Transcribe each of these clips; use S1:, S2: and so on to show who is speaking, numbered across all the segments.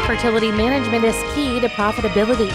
S1: Fertility management is key to profitability.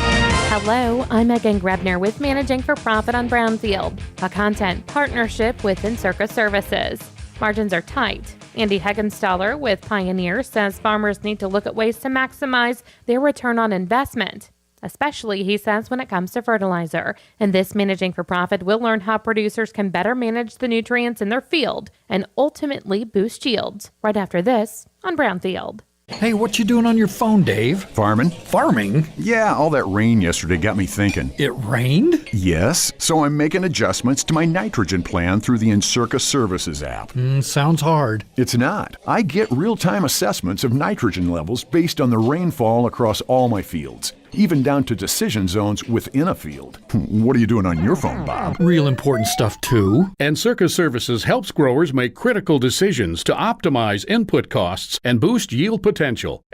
S1: Hello, I'm Megan Grebner with Managing for Profit on Brownfield, a content partnership with Encirca Services. Margins are tight. Andy Heggenstaller with Pioneer says farmers need to look at ways to maximize their return on investment, especially, he says, when it comes to fertilizer. In this Managing for Profit, we'll learn how producers can better manage the nutrients in their field and ultimately boost yields. Right after this on Brownfield.
S2: Hey, what you doing on your phone, Dave?
S3: Farming.
S2: Farming?
S3: Yeah, all that rain yesterday got me thinking.
S2: It rained?
S3: Yes, so I'm making adjustments to my nitrogen plan through the Encirca Services app.
S2: Sounds hard.
S3: It's not. I get real-time assessments of nitrogen levels based on the rainfall across all my fields, even down to decision zones within a field. What are you doing on your phone, Bob?
S2: Real important stuff, too.
S4: Encirca Services helps growers make critical decisions to optimize input costs and boost yield potential.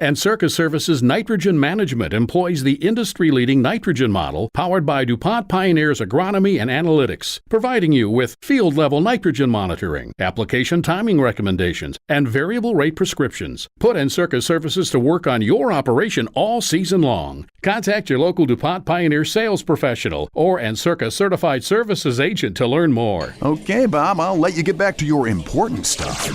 S4: Encirca Services Nitrogen Management employs the industry-leading nitrogen model powered by DuPont Pioneer's agronomy and analytics, providing you with field-level nitrogen monitoring, application timing recommendations, and variable rate prescriptions. Put Encirca Services to work on your operation all season long. Contact your local DuPont Pioneer sales professional or Encirca Certified Services agent to learn more.
S3: Okay, Bob, I'll let you get back to your important stuff.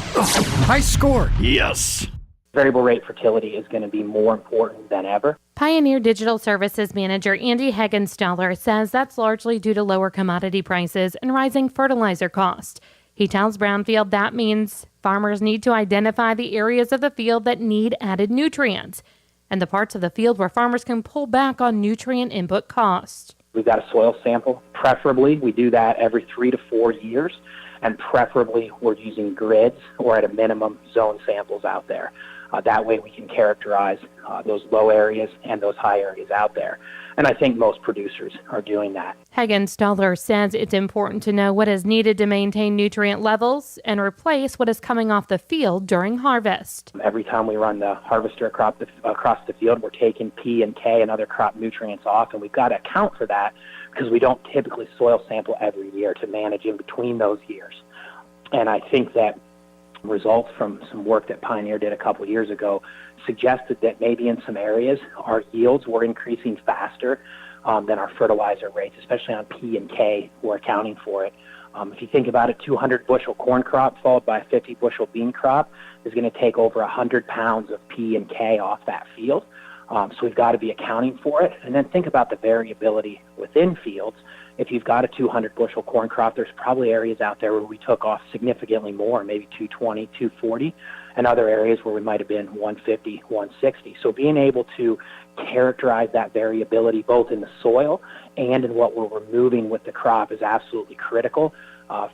S2: High score!
S4: Yes!
S5: Variable rate fertility is going to be more important than ever.
S1: Pioneer Digital Services Manager Andy Heggenstaller says that's largely due to lower commodity prices and rising fertilizer costs. He tells Brownfield that means farmers need to identify the areas of the field that need added nutrients and the parts of the field where farmers can pull back on nutrient input costs.
S5: We've got a soil sample. Preferably, we do that every 3 to 4 years, and preferably we're using grids or at a minimum zone samples out there. That way we can characterize those low areas and those high areas out there. And I think most producers are doing that.
S1: Heggenstaller says it's important to know what is needed to maintain nutrient levels and replace what is coming off the field during harvest.
S5: Every time we run the harvester across the field, we're taking P and K and other crop nutrients off, and we've got to account for that because we don't typically soil sample every year to manage in between those years. And I think that results from some work that Pioneer did a couple years ago suggested that maybe in some areas our yields were increasing faster than our fertilizer rates, especially on P and K. We're accounting for it. If you think about a 200 bushel corn crop followed by a 50 bushel bean crop is going to take over 100 pounds of P and K off that field. So we've got to be accounting for it. And then think about the variability within fields. If you've got a 200 bushel corn crop, there's probably areas out there where we took off significantly more, maybe 220, 240, and other areas where we might have been 150, 160. So being able to characterize that variability both in the soil and in what we're removing with the crop is absolutely critical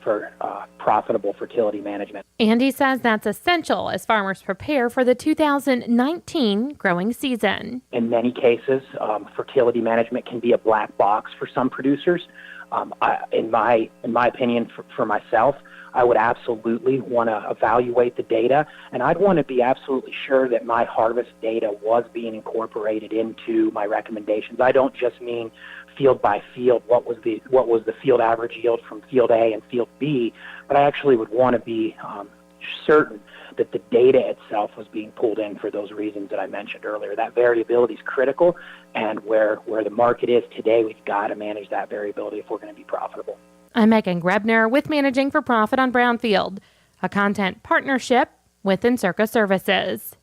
S5: for profitable fertility management.
S1: Andy says that's essential as farmers prepare for the 2019 growing season.
S5: In many cases, fertility management can be a black box for some producers. In my opinion, for myself, I would absolutely want to evaluate the data, and I'd want to be absolutely sure that my harvest data was being incorporated into my recommendations. I don't just mean field by field, what was the field average yield from field A and field B, but I actually would want to be certain that the data itself was being pulled in for those reasons that I mentioned earlier. That variability is critical, and where the market is today, we've got to manage that variability if we're going to be profitable.
S1: I'm Megan Grebner with Managing for Profit on Brownfield, a content partnership with Encirca Services.